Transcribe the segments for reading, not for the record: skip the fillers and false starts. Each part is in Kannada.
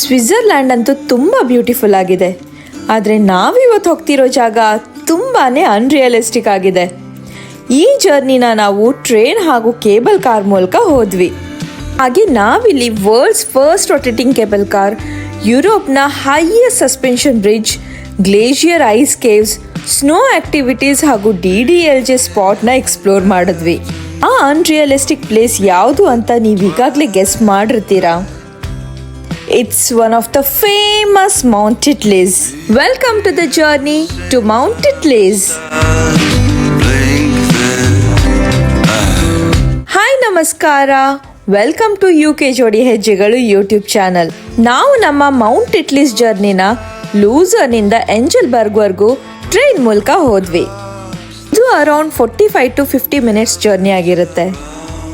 ಸ್ವಿಟ್ಜರ್ಲ್ಯಾಂಡ್ ಅಂತೂ ತುಂಬ ಬ್ಯೂಟಿಫುಲ್ ಆಗಿದೆ. ಆದರೆ ನಾವಿವತ್ತು ಹೋಗ್ತಿರೋ ಜಾಗ ತುಂಬಾ ಅನ್ರಿಯಲಿಸ್ಟಿಕ್ ಆಗಿದೆ. ಈ ಜರ್ನಿನ ನಾವು ಟ್ರೈನ್ ಹಾಗೂ ಕೇಬಲ್ ಕಾರ್ ಮೂಲಕ ಹೋದ್ವಿ. ಹಾಗೆ ನಾವಿಲ್ಲಿ world's first rotating cable car, ಯುರೋಪ್ನ highest suspension bridge, glacier ice caves, snow activities ಹಾಗೂ DDLJ ಸ್ಪಾಟ್ನ ಎಕ್ಸ್ಪ್ಲೋರ್ ಮಾಡಿದ್ವಿ. ಆ ಅನ್ರಿಯಲಿಸ್ಟಿಕ್ ಪ್ಲೇಸ್ ಯಾವುದು ಅಂತ ನೀವು ಈಗಾಗಲೇ ಗೆಸ್ ಮಾಡಿರ್ತೀರಾ. It's one of the famous Mount Titlis. Welcome to the journey to Mount Titlis. Hi, ನಮಸ್ಕಾರ. ವೆಲ್ಕಮ್ ಟು UK ಜೋಡಿ ಹೆಜ್ಜೆಗಳು ಯೂಟ್ಯೂಬ್ ಚಾನಲ್. ನಾವು ನಮ್ಮ ಮೌಂಟ್ ಟಿಟ್ಲಿಸ್ ಜರ್ನಿನ ಲೂಸರ್ನಿಂದ ಎಂಜಲ್ಬರ್ಗ್ವರೆಗೂ ಟ್ರೈನ್ ಮೂಲಕ ಹೋದ್ವಿ. ಇದು ಅರೌಂಡ್ 45 to 50 ಮಿನಿಟ್ಸ್ ಜರ್ನಿ ಆಗಿರುತ್ತೆ.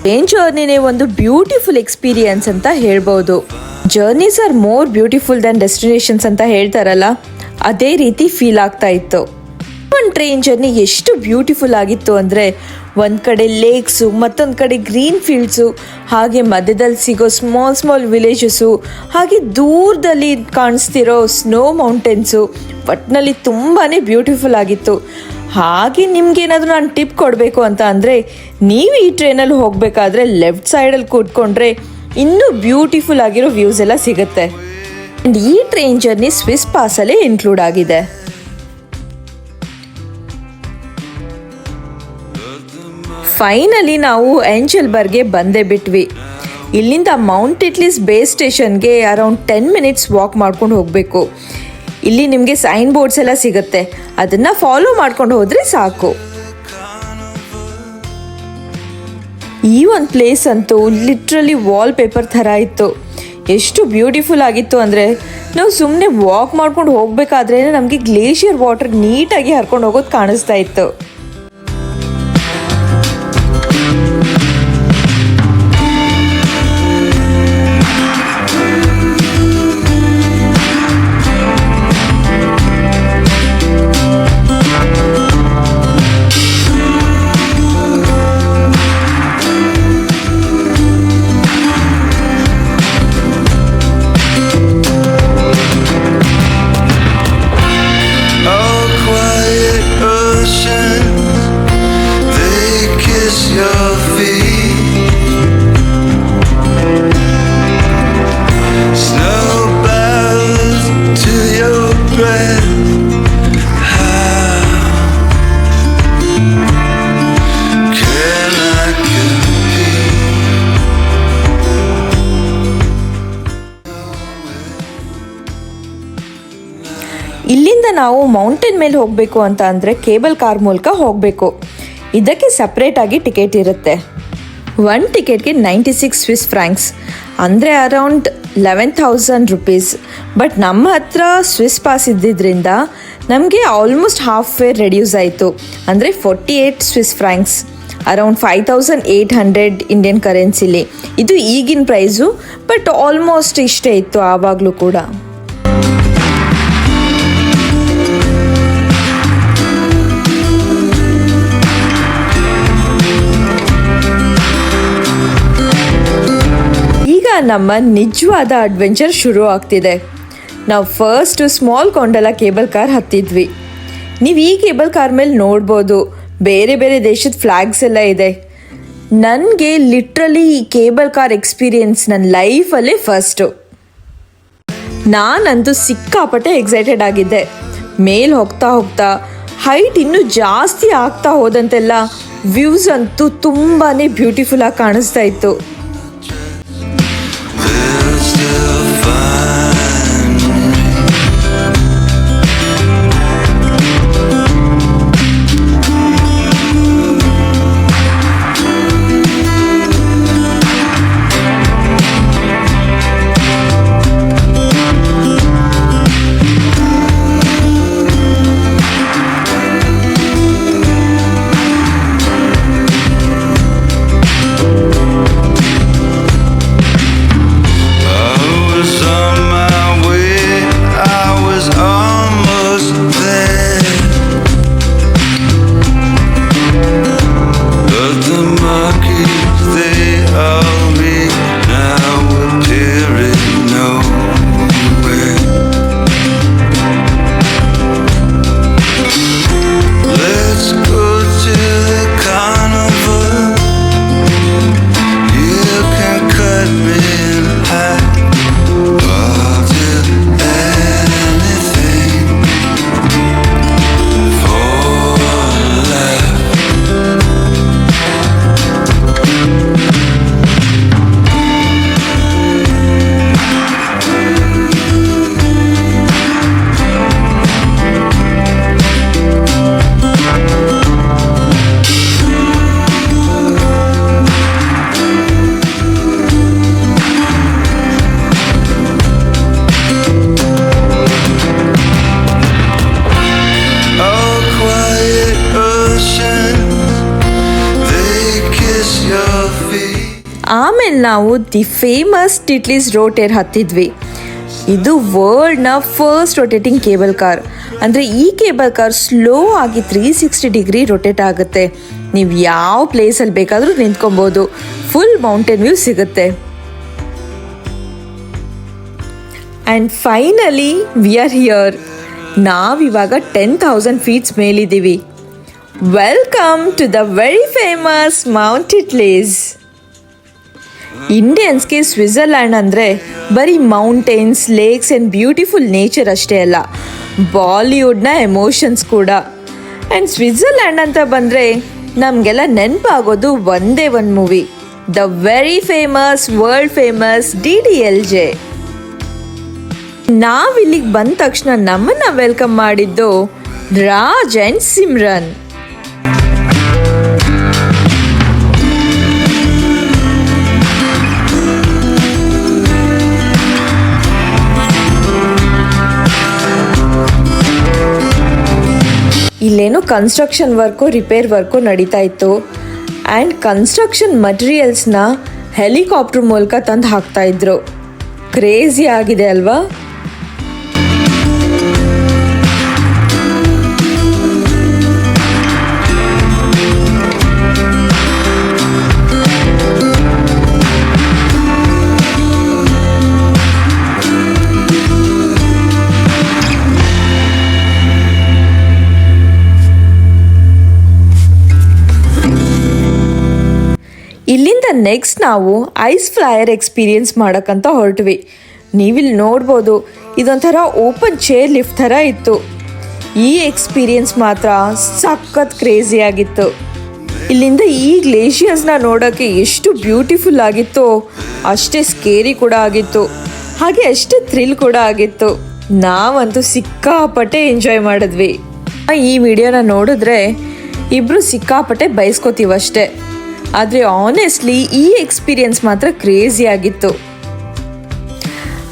ಟ್ರೈನ್ ಜರ್ನಿನೇ ಒಂದು ಬ್ಯೂಟಿಫುಲ್ ಎಕ್ಸ್ಪೀರಿಯನ್ಸ್ ಅಂತ ಹೇಳ್ಬೋದು. Journeys are more beautiful than destinations ಅಂತ ಹೇಳ್ತಾರಲ್ಲ, ಅದೇ ರೀತಿ ಫೀಲ್ ಆಗ್ತಾ ಇತ್ತು. ಒಂದು ಟ್ರೈನ್ ಜರ್ನಿ ಎಷ್ಟು ಬ್ಯೂಟಿಫುಲ್ ಆಗಿತ್ತು ಅಂದರೆ, ಒಂದು ಕಡೆ ಲೇಕ್ಸು, ಮತ್ತೊಂದು ಕಡೆ ಗ್ರೀನ್ ಫೀಲ್ಡ್ಸು, ಹಾಗೆ ಮಧ್ಯದಲ್ಲಿ ಸಿಗೋ ಸ್ಮಾಲ್ ವಿಲೇಜಸ್ಸು, ಹಾಗೆ ದೂರದಲ್ಲಿ ಕಾಣಿಸ್ತಿರೋ ಸ್ನೋ ಮೌಂಟೇನ್ಸು, ಒಟ್ಟಿನಲ್ಲಿ ತುಂಬಾ ಬ್ಯೂಟಿಫುಲ್ ಆಗಿತ್ತು. ಹಾಗೆ ನಿಮ್ಗೇನಾದರೂ ನಾನು ಟಿಪ್ ಕೊಡಬೇಕು ಅಂತ ಅಂದರೆ, ನೀವು ಈ ಟ್ರೈನಲ್ಲಿ ಹೋಗಬೇಕಾದ್ರೆ ಲೆಫ್ಟ್ ಸೈಡಲ್ಲಿ ಕೂತ್ಕೊಂಡ್ರೆ ಇನ್ನೂ ಬ್ಯೂಟಿಫುಲ್ ಆಗಿರೋ ವ್ಯೂಸ್ ಎಲ್ಲ ಸಿಗುತ್ತೆ. ಆ್ಯಂಡ್ ಈ ಟ್ರೈನ್ ಜರ್ನಿ ಸ್ವಿಸ್ ಪಾಸಲ್ಲೇ ಇನ್ಕ್ಲೂಡ್ ಆಗಿದೆ. ಫೈನಲಿ ನಾವು ಎಂಜಲ್ಬರ್ಗ್ಗೆ ಬಂದೇ ಬಿಟ್ವಿ. ಇಲ್ಲಿಂದ ಮೌಂಟ್ ಟಿಟ್ಲಿಸ್ ಬೇಸ್ ಸ್ಟೇಷನ್ಗೆ ಅರೌಂಡ್ 10 ಮಿನಿಟ್ಸ್ ವಾಕ್ ಮಾಡ್ಕೊಂಡು ಹೋಗಬೇಕು. ಇಲ್ಲಿ ನಿಮಗೆ ಸೈನ್ ಬೋರ್ಡ್ಸ್ ಎಲ್ಲ ಸಿಗುತ್ತೆ, ಅದನ್ನು ಫಾಲೋ ಮಾಡ್ಕೊಂಡು ಹೋದರೆ ಸಾಕು. ಈ ಒಂದು ಪ್ಲೇಸ್ ಅಂತೂ ಲಿಟ್ರಲಿ ವಾಲ್ ಪೇಪರ್ ಥರ ಇತ್ತು. ಎಷ್ಟು ಬ್ಯೂಟಿಫುಲ್ ಆಗಿತ್ತು ಅಂದರೆ, ನಾವು ಸುಮ್ಮನೆ ವಾಕ್ ಮಾಡ್ಕೊಂಡು ಹೋಗಬೇಕಾದ್ರೆ ನಮಗೆ ಗ್ಲೇಷಿಯರ್ ವಾಟರ್ ನೀಟಾಗಿ ಹರ್ಕೊಂಡು ಹೋಗೋದು ಕಾಣಿಸ್ತಾ ಇತ್ತು. ಇಲ್ಲಿಂದ ನಾವು ಮೌಂಟೇನ್ ಮೇಲೆ ಹೋಗಬೇಕು ಅಂತ ಅಂದರೆ ಕೇಬಲ್ ಕಾರ್ ಮೂಲಕ ಹೋಗಬೇಕು. ಇದಕ್ಕೆ ಸಪ್ರೇಟಾಗಿ ಟಿಕೆಟ್ ಇರುತ್ತೆ. ಒಂದು ಟಿಕೆಟ್ಗೆ 96 ಸ್ವಿಸ್ ಫ್ರಾಂಕ್ಸ್, ಅಂದರೆ ಅರೌಂಡ್ 11,000 ರುಪೀಸ್. ಬಟ್ ನಮ್ಮ ಹತ್ರ ಸ್ವಿಸ್ ಪಾಸ್ ಇದ್ದಿದ್ದರಿಂದ ನಮಗೆ ಆಲ್ಮೋಸ್ಟ್ ಹಾಫ್ ಫೇರ್ ರೆಡ್ಯೂಸ್ ಆಯಿತು. ಅಂದರೆ 48 ಸ್ವಿಸ್ ಫ್ರಾಂಕ್ಸ್, ಅರೌಂಡ್ 5,800 ಇಂಡಿಯನ್ ಕರೆನ್ಸಿಲಿ. ಇದು ಈಗಿನ ಪ್ರೈಸು, ಬಟ್ ಆಲ್ಮೋಸ್ಟ್ ಇಷ್ಟೇ ಇತ್ತು ಆವಾಗಲೂ ಕೂಡ. ನಮ್ಮ ನಿಜವಾದ ಅಡ್ವೆಂಚರ್ ಶುರು ಆಗ್ತಿದೆ. ನಾವು first small Kondala cable car ಹತ್ತಿದ್ವಿ. ನೀವು ಈ ಕೇಬಲ್ ಕಾರ್ ಮೇಲೆ ನೋಡ್ಬೋದು, ಬೇರೆ ಬೇರೆ ದೇಶದ ಫ್ಲಾಗ್ಸ್ ಎಲ್ಲ ಇದೆ. ನನಗೆ ಲಿಟ್ರಲಿ ಈ ಕೇಬಲ್ ಕಾರ್ ಎಕ್ಸ್ಪೀರಿಯನ್ಸ್ ನನ್ನ ಲೈಫಲ್ಲೇ ಫಸ್ಟು. ನಾನಂತೂ ಸಿಕ್ಕಾಪಟ್ಟೆ ಎಕ್ಸೈಟೆಡ್ ಆಗಿದ್ದೆ. ಮೇಲೆ ಹೋಗ್ತಾ ಹೋಗ್ತಾ ಹೈಟ್ ಇನ್ನೂ ಜಾಸ್ತಿ ಆಗ್ತಾ ಹೋದಂತೆಲ್ಲ ವ್ಯೂಸ್ ಅಂತೂ ತುಂಬಾ ಬ್ಯೂಟಿಫುಲ್ ಆಗಿ ಕಾಣಿಸ್ತಾ ಇತ್ತು. ನಾವು ದಿ ಫೇಮಸ್ ಟಿಟ್ಲೀಸ್ ರೋಟೇರ್ ಹತ್ತಿದ್ವಿ. ಇದು ವರ್ಲ್ಡ್ನ ಫಸ್ಟ್ ರೊಟೇಟಿಂಗ್ ಕೇಬಲ್ ಕಾರ್. ಅಂದರೆ ಈ ಕೇಬಲ್ ಕಾರ್ ಸ್ಲೋ ಆಗಿ 360 ಡಿಗ್ರಿ ರೊಟೇಟ್ ಆಗುತ್ತೆ. ನೀವು ಯಾವ ಪ್ಲೇಸಲ್ಲಿ ಬೇಕಾದರೂ ನಿಂತ್ಕೊಬೋದು. ಫುಲ್ ಮೌಂಟೇನ್ ವ್ಯೂ ಸಿಗುತ್ತೆ. And finally we are here. ನಾವಿವಾಗ 10,000 ಫೀಟ್ಸ್ ಮೇಲಿದ್ದೀವಿ. Welcome to the very famous Mount Titlis. ಇಂಡಿಯನ್ಸ್ಗೆ ಸ್ವಿಟ್ಜರ್ಲ್ಯಾಂಡ್ ಅಂದರೆ ಬರೀ mountains, lakes and beautiful nature ಅಷ್ಟೇ ಅಲ್ಲ, ಬಾಲಿವುಡ್ನ ಎಮೋಷನ್ಸ್ ಕೂಡ. ಆ್ಯಂಡ್ ಸ್ವಿಟ್ಜರ್ಲ್ಯಾಂಡ್ ಅಂತ ಬಂದರೆ ನಮಗೆಲ್ಲ ನೆನಪಾಗೋದು ಒಂದೇ ಒಂದು movie, the very famous, world famous DDLJ. ನಾವಿಲ್ಲಿಗೆ ಬಂದ ತಕ್ಷಣ ನಮ್ಮನ್ನು ವೆಲ್ಕಮ್ ಮಾಡಿದ್ದು ರಾಜ್ ಆ್ಯಂಡ್ ಸಿಮ್ರನ್. ಇಲ್ಲೇನೋ ಕನ್ಸ್ಟ್ರಕ್ಷನ್ ವರ್ಕು, ರಿಪೇರ್ ವರ್ಕು ನಡೀತಾ ಇತ್ತು. ಆ್ಯಂಡ್ ಕನ್ಸ್ಟ್ರಕ್ಷನ್ ಮಟೀರಿಯಲ್ಸ್ನ ಹೆಲಿಕಾಪ್ಟರ್ ಮೂಲಕ ತಂದು ಹಾಕ್ತಾ ಇದ್ರು. ಕ್ರೇಜಿ ಆಗಿದೆ ಅಲ್ವಾ? ಇಲ್ಲಿಂದ ನೆಕ್ಸ್ಟ್ ನಾವು ಐಸ್ ಫ್ಲೈಯರ್ ಎಕ್ಸ್ಪೀರಿಯನ್ಸ್ ಮಾಡೋಕ್ಕಂತ ಹೊರಟ್ವಿ. ನೀವಿಲ್ಲಿ ನೋಡ್ಬೋದು, ಇದೊಂಥರ ಓಪನ್ ಚೇರ್ ಲಿಫ್ಟ್ ಥರ ಇತ್ತು. ಈ ಎಕ್ಸ್ಪೀರಿಯನ್ಸ್ ಮಾತ್ರ ಸಖತ್ ಕ್ರೇಜಿ ಆಗಿತ್ತು. ಇಲ್ಲಿಂದ ಈ ಗ್ಲೇಷಿಯರ್ಸ್ನ ನೋಡೋಕ್ಕೆ ಎಷ್ಟು ಬ್ಯೂಟಿಫುಲ್ ಆಗಿತ್ತು, ಅಷ್ಟೇ ಸ್ಕೇರಿ ಕೂಡ ಆಗಿತ್ತು, ಹಾಗೆ ಅಷ್ಟೇ ಥ್ರಿಲ್ ಕೂಡ ಆಗಿತ್ತು. ನಾವಂತೂ ಸಿಕ್ಕಾಪಟ್ಟೆ ಎಂಜಾಯ್ ಮಾಡಿದ್ವಿ. ಈ ವಿಡಿಯೋನ ನೋಡಿದ್ರೆ ಇಬ್ಬರು ಸಿಕ್ಕಾಪಟ್ಟೆ ಬಯಸ್ಕೋತೀವಷ್ಟೇ, ಆದರೆ ಆನೆಸ್ಟ್ಲಿ ಈ ಎಕ್ಸ್ಪೀರಿಯನ್ಸ್ ಮಾತ್ರ ಕ್ರೇಜಿ ಆಗಿತ್ತು.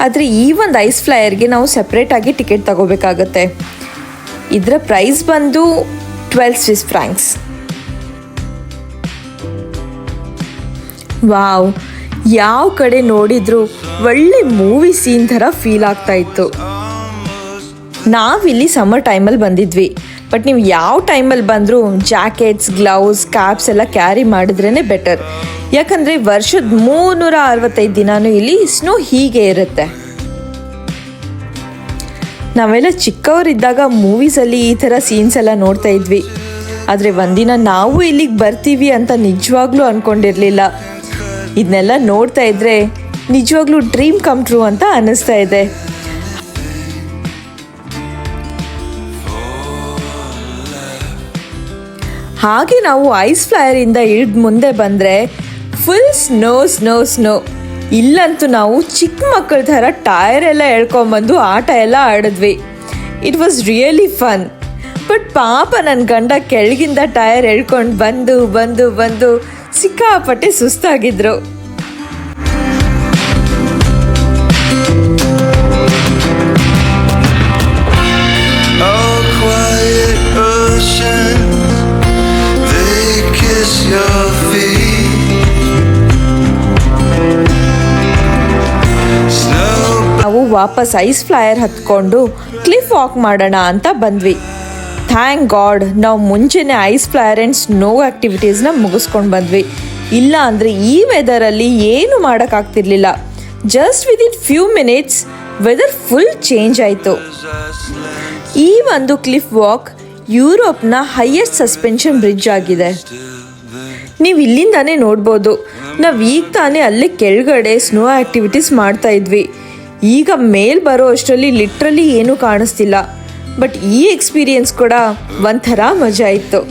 ಆದರೆ ಈ ಒಂದು ಐಸ್ ಫ್ಲೈಯರ್ಗೆ ನಾವು ಸಪ್ರೇಟಾಗಿ ಟಿಕೆಟ್ ತಗೋಬೇಕಾಗತ್ತೆ. ಇದರ ಪ್ರೈಸ್ ಬಂದು 12 ಸ್ವಿಸ್ ಫ್ರಾಂಕ್ಸ್. ವಾವ್, ಯಾವ ಕಡೆ ನೋಡಿದ್ರು ಒಳ್ಳೆ ಮೂವಿ ಸೀನ್ ಥರ ಫೀಲ್ ಆಗ್ತಾ ಇತ್ತು. ನಾವಿಲ್ಲಿ ಸಮ್ಮರ್ ಟೈಮಲ್ಲಿ ಬಂದಿದ್ವಿ. ಬಟ್ ನೀವು ಯಾವ ಟೈಮಲ್ಲಿ ಬಂದರೂ ಜಾಕೆಟ್ಸ್, ಗ್ಲೌಸ್, ಕ್ಯಾಪ್ಸ್ ಎಲ್ಲ ಕ್ಯಾರಿ ಮಾಡಿದ್ರೇ ಬೆಟರ್. ಯಾಕಂದರೆ ವರ್ಷದ 365 ದಿನಾನೂ ಇಲ್ಲಿ ಸ್ನೋ ಹೀಗೆ ಇರುತ್ತೆ. ನಾವೆಲ್ಲ ಚಿಕ್ಕವರಿದ್ದಾಗ ಮೂವೀಸಲ್ಲಿ ಈ ಥರ ಸೀನ್ಸ್ ಎಲ್ಲ ನೋಡ್ತಾ ಇದ್ವಿ. ಆದರೆ ಒಂದಿನ ನಾವು ಇಲ್ಲಿಗೆ ಬರ್ತೀವಿ ಅಂತ ನಿಜವಾಗ್ಲೂ ಅಂದ್ಕೊಂಡಿರಲಿಲ್ಲ. ಇದನ್ನೆಲ್ಲ ನೋಡ್ತಾ ಇದ್ದರೆ ನಿಜವಾಗ್ಲೂ ಡ್ರೀಮ್ ಕಮ್ ಟ್ರೂ ಅಂತ ಅನ್ನಿಸ್ತಾ ಇದೆ. ಹಾಗೆ ನಾವು ಐಸ್ ಫ್ಲೈಯರಿಂದ ಇಳಿದು ಮುಂದೆ ಬಂದರೆ ಫುಲ್ ಸ್ನೋ ಸ್ನೋ ಸ್ನೋ. ಇಲ್ಲಂತೂ ನಾವು ಚಿಕ್ಕ ಮಕ್ಕಳ ಥರ ಟೈರ್ ಎಲ್ಲ ಎಳ್ಕೊಂಬಂದು ಆಟ ಎಲ್ಲ ಆಡಿದ್ವಿ. It was really fun. But ಪಾಪ ನನ್ನ ಗಂಡ ಕೆಳಗಿಂದ ಟೈರ್ ಎಳ್ಕೊಂಡು ಬಂದು ಬಂದು ಬಂದು ಸಿಕ್ಕಾಪಟ್ಟೆ ಸುಸ್ತಾಗಿದ್ರು. ನಾವು ವಾಪಸ್ ಐಸ್ ಫ್ಲೈಯರ್ ಹತ್ಕೊಂಡು ಕ್ಲಿಫ್ ವಾಕ್ ಮಾಡೋಣ ಅಂತ ಬಂದ್ವಿ. ಥ್ಯಾಂಕ್ ಗಾಡ್ ನಾವು ಮುಂಚೆನೇ ಐಸ್ ಫ್ಲೈಯರ್ ಆ್ಯಂಡ್ ಸ್ನೋ ಆ್ಯಕ್ಟಿವಿಟೀಸ್ನ ಮುಗಿಸ್ಕೊಂಡು ಬಂದ್ವಿ. ಇಲ್ಲ ಅಂದರೆ ಈ ವೆದರಲ್ಲಿ ಏನು ಮಾಡೋಕ್ಕಾಗ್ತಿರ್ಲಿಲ್ಲ. Just within few minutes weather full change ಆಯಿತು. ಈ ಒಂದು ಕ್ಲಿಫ್ ವಾಕ್ ಯುರೋಪ್ನ ಹೈಯೆಸ್ಟ್ ಸಸ್ಪೆನ್ಷನ್ ಬ್ರಿಡ್ಜ್ ಆಗಿದೆ. ನೀವು ಇಲ್ಲಿಂದಾನೇ ನೋಡ್ಬೋದು. ನಾವು ಈಗ ತಾನೇ ಅಲ್ಲೇ ಕೆಳಗಡೆ ಸ್ನೋ ಆ್ಯಕ್ಟಿವಿಟೀಸ್ ಮಾಡ್ತಾ ಇದ್ವಿ. ಈಗ ಮೇಲ್ ಬರೋ ಅಷ್ಟರಲ್ಲಿ ಲಿಟ್ರಲಿ ಏನೂ ಕಾಣಿಸ್ತಿಲ್ಲ. ಬಟ್ ಈ ಎಕ್ಸ್ಪೀರಿಯನ್ಸ್ ಕೂಡ ಒಂಥರ ಮಜಾ ಇತ್ತು.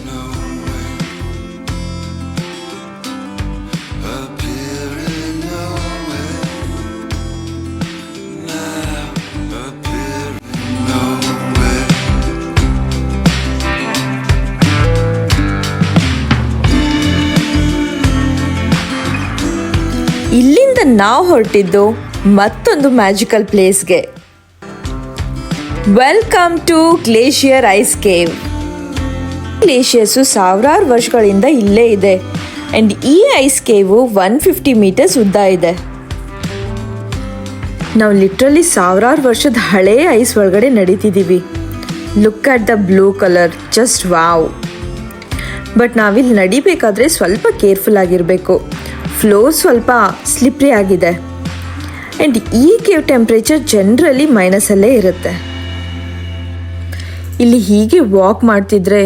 ಇಲ್ಲಿಂದ ನಾವು ಹೊರಟಿದ್ದು ಮತ್ತೊಂದು ಮ್ಯಾಜಿಕಲ್ ಪ್ಲೇಸ್ಗೆ. Welcome to glacier ice cave. Glaciers ಸಾವಿರಾರು ವರ್ಷಗಳಿಂದ ಇಲ್ಲೇ ಇದೆ. ಆ್ಯಂಡ್ ಈ ಐಸ್ ಕೇವು 150 ಮೀಟರ್ಸ್ ಉದ್ದ ಇದೆ. ನಾವು ಲಿಟ್ರಲಿ ಸಾವಿರಾರು ವರ್ಷದ ಹಳೇ ಐಸ್ ಒಳಗಡೆ ನಡೀತಿದ್ದೀವಿ. Look at the blue colour, just wow. But ನಾವಿಲ್ಲಿ ನಡಿಬೇಕಾದ್ರೆ ಸ್ವಲ್ಪ ಕೇರ್ಫುಲ್ ಆಗಿರಬೇಕು. ಫ್ಲೋರ್ ಸ್ವಲ್ಪ ಸ್ಲಿಪ್ರಿ ಆಗಿದೆ. ಆ್ಯಂಡ್ ಈ ಕೇವ್ ಟೆಂಪ್ರೇಚರ್ ಜನರಲಿ ಮೈನಸಲ್ಲೇ ಇರುತ್ತೆ. ಇಲ್ಲಿ ಹೀಗೆ ವಾಕ್ ಮಾಡ್ತಿದ್ರೆ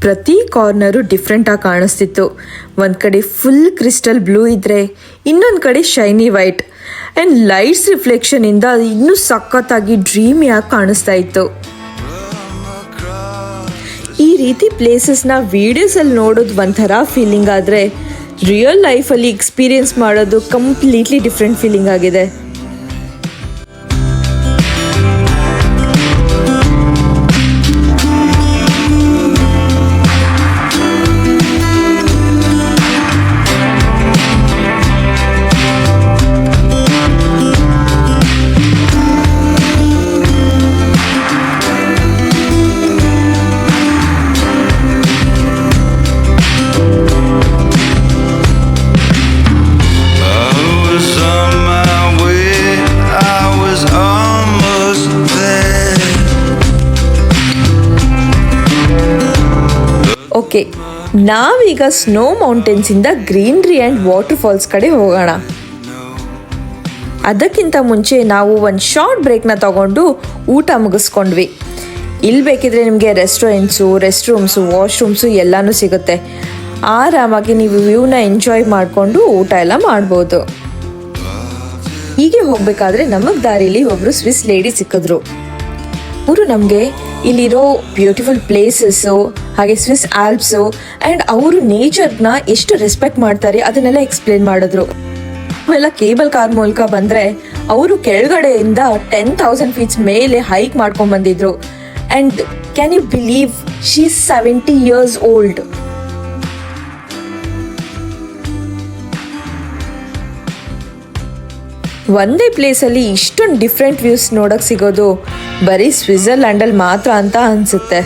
ಪ್ರತಿ ಕಾರ್ನರು ಡಿಫ್ರೆಂಟಾಗಿ ಕಾಣಿಸ್ತಿತ್ತು. ಒಂದು ಕಡೆ ಫುಲ್ ಕ್ರಿಸ್ಟಲ್ ಬ್ಲೂ ಇದ್ದರೆ ಇನ್ನೊಂದು ಕಡೆ ಶೈನಿ ವೈಟ್ ಆ್ಯಂಡ್ ಲೈಟ್ಸ್ ರಿಫ್ಲೆಕ್ಷನಿಂದ ಇನ್ನೂ ಸಖತ್ತಾಗಿ ಡ್ರೀಮಿಯಾಗಿ ಕಾಣಿಸ್ತಾ ಇತ್ತು. ಈ ರೀತಿ ಪ್ಲೇಸಸ್ನ ವೀಡಿಯೋಸಲ್ಲಿ ನೋಡೋದು ಒಂಥರ ಫೀಲಿಂಗ್ ಆದರೆ ರಿಯಲ್ ಲೈಫಲ್ಲಿ ಎಕ್ಸ್ಪೀರಿಯನ್ಸ್ ಮಾಡೋದು ಕಂಪ್ಲೀಟ್ಲಿ ಡಿಫ್ರೆಂಟ್ ಫೀಲಿಂಗ್ ಆಗಿದೆ. ಓಕೆ, ನಾವೀಗ ಸ್ನೋ ಮೌಂಟೇನ್ಸಿಂದ ಗ್ರೀನ್ರಿ ಆ್ಯಂಡ್ ವಾಟರ್ ಫಾಲ್ಸ್ ಕಡೆ ಹೋಗೋಣ. ಅದಕ್ಕಿಂತ ಮುಂಚೆ ನಾವು ಒಂದು ಶಾರ್ಟ್ ಬ್ರೇಕ್ನ ತಗೊಂಡು ಊಟ ಮುಗಿಸ್ಕೊಂಡ್ವಿ. ಇಲ್ಲಿ ಬೇಕಿದ್ರೆ ನಿಮಗೆ ರೆಸ್ಟ್ ರೂಮ್ಸು ವಾಶ್ರೂಮ್ಸು ಎಲ್ಲನೂ ಸಿಗುತ್ತೆ. ಆರಾಮಾಗಿ ನೀವು ವ್ಯೂನ ಎಂಜಾಯ್ ಮಾಡಿಕೊಂಡು ಊಟ ಎಲ್ಲ ಮಾಡ್ಬೋದು. ಹೀಗೆ ಹೋಗಬೇಕಾದ್ರೆ ನಮಗೆ ದಾರಿಲಿ ಒಬ್ಬರು ಸ್ವಿಸ್ ಲೇಡಿ ಸಿಕ್ಕಿದ್ರು. ಅವರು ನಮಗೆ ಇಲ್ಲಿರೋ ಬ್ಯೂಟಿಫುಲ್ ಪ್ಲೇಸಸ್ಸು ಹಾಗೆ ಸ್ವಿಸ್ ಆಲ್ಪ್ಸು ಆ್ಯಂಡ್ ಅವರು ನೇಚರ್ನ ಎಷ್ಟು ರೆಸ್ಪೆಕ್ಟ್ ಮಾಡ್ತಾರೆ ಅದನ್ನೆಲ್ಲ ಎಕ್ಸ್ಪ್ಲೇನ್ ಮಾಡಿದ್ರು. ಆಮೇಲೆ ಕೇಬಲ್ ಕಾರ್ ಮೂಲಕ ಬಂದರೆ ಅವರು ಕೆಳಗಡೆಯಿಂದ 10,000 ಫೀಟ್ಸ್ ಮೇಲೆ ಹೈಕ್ ಮಾಡ್ಕೊಂಡು ಬಂದಿದ್ರು. And can you believe she is 70 years old. ಒಂದೇ ಪ್ಲೇಸಲ್ಲಿ ಇಷ್ಟೊಂದು ಡಿಫ್ರೆಂಟ್ ವ್ಯೂಸ್ ನೋಡೋಕೆ ಸಿಗೋದು ಬರೀ ಸ್ವಿಟ್ಜರ್ಲ್ಯಾಂಡಲ್ಲಿ ಮಾತ್ರ ಅಂತ ಅನಿಸುತ್ತೆ.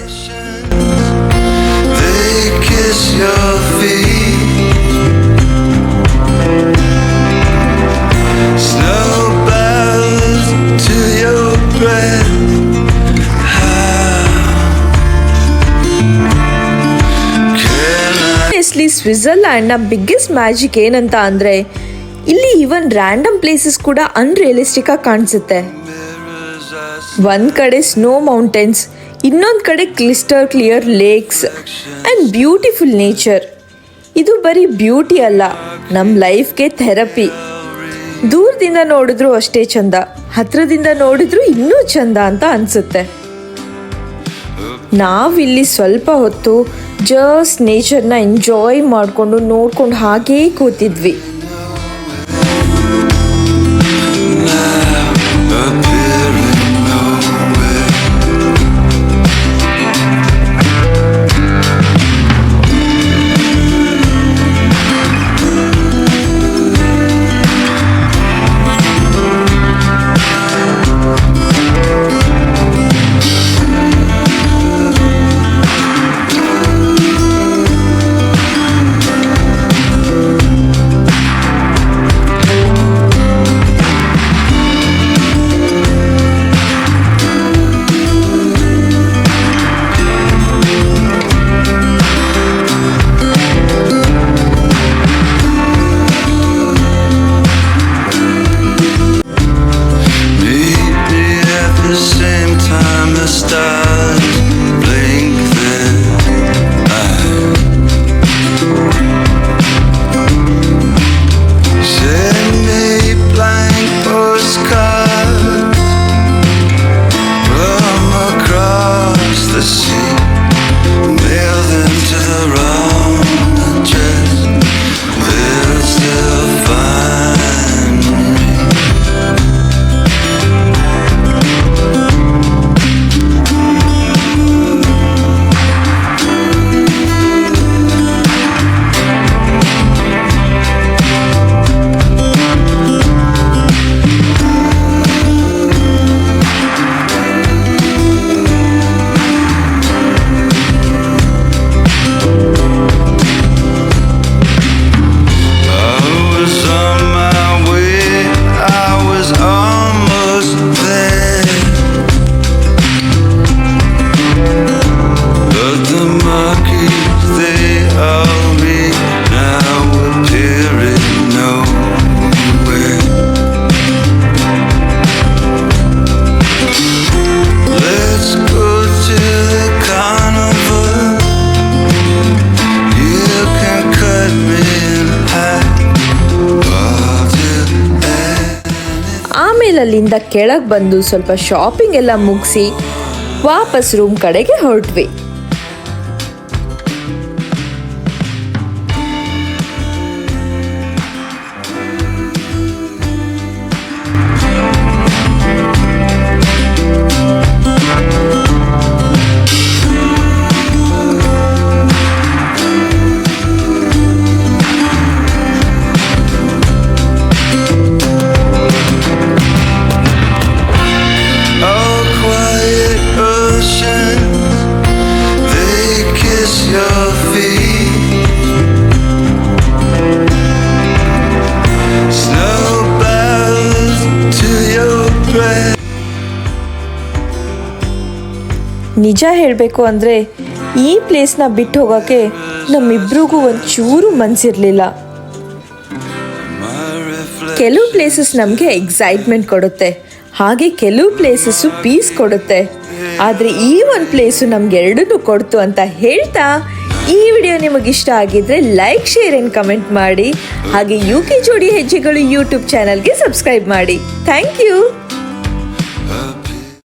ಸ್ವಿಟ್ಜರ್ಲ್ಯಾಂಡ್ನ ಬಿಗ್ಗೆಸ್ಟ್ ಮ್ಯಾಜಿಕ್ ಏನಂತ ಅಂದರೆ ಇಲ್ಲಿ ಈವನ್ ರ್ಯಾಂಡಮ್ ಪ್ಲೇಸಸ್ ಕೂಡ ಅನ್ರಿಯಲಿಸ್ಟಿಕ್ ಆಗಿ ಕಾಣಿಸುತ್ತೆ. ಒಂದು ಕಡೆ ಸ್ನೋ ಮೌಂಟೇನ್ಸ್, ಇನ್ನೊಂದು ಕಡೆ crystal clear lakes and beautiful nature. ಇದು ಬರೀ ಬ್ಯೂಟಿ ಅಲ್ಲ, ನಮ್ಮ ಲೈಫ್ಗೆ ಥೆರಪಿ. ದೂರದಿಂದ ನೋಡಿದ್ರು ಅಷ್ಟೇ ಚಂದ, ಹತ್ರದಿಂದ ನೋಡಿದ್ರು ಇನ್ನೂ ಚಂದ ಅಂತ ಅನಿಸುತ್ತೆ. ನಾವಿಲ್ಲಿ ಸ್ವಲ್ಪ ಹೊತ್ತು ಜಸ್ಟ್ ನೇಚರ್ನ ಎಂಜಾಯ್ ಮಾಡಿಕೊಂಡು ನೋಡ್ಕೊಂಡು ಹಾಗೇ ಕೂತಿದ್ವಿ. ಕೆಳಗೆ ಬಂದು ಸ್ವಲ್ಪ ಶಾಪಿಂಗ್ ಎಲ್ಲ ಮುಗಿಸಿ ವಾಪಸ್ ರೂಮ್ ಕಡೆಗೆ ಹೊರಟ್ವಿ. ನಿಜ ಹೇಳಬೇಕು ಅಂದರೆ ಈ ಪ್ಲೇಸ್ನ ಬಿಟ್ಟು ಹೋಗೋಕ್ಕೆ ನಮ್ಮಿಬ್ರಿಗೂ ಒಂಚೂರು ಮನಸ್ಸಿರಲಿಲ್ಲ. ಕೆಲವು ಪ್ಲೇಸಸ್ ನಮಗೆ ಎಕ್ಸೈಟ್ಮೆಂಟ್ ಕೊಡುತ್ತೆ, ಹಾಗೆ ಕೆಲವು ಪ್ಲೇಸಸ್ಸು ಪೀಸ್ ಕೊಡುತ್ತೆ. ಆದರೆ ಈ ಒಂದು ಪ್ಲೇಸು ನಮಗೆರಡನ್ನೂ ಕೊಡ್ತು ಅಂತ ಹೇಳ್ತಾ ಈ ವಿಡಿಯೋ ನಿಮಗಿಷ್ಟ ಆಗಿದ್ರೆ ಲೈಕ್, ಶೇರ್ ಆ್ಯಂಡ್ ಕಮೆಂಟ್ ಮಾಡಿ. ಹಾಗೆ UK ಜೋಡಿ ಹೆಜ್ಜೆಗಳು ಯೂಟ್ಯೂಬ್ ಚಾನಲ್ಗೆ ಸಬ್ಸ್ಕ್ರೈಬ್ ಮಾಡಿ. Thank you.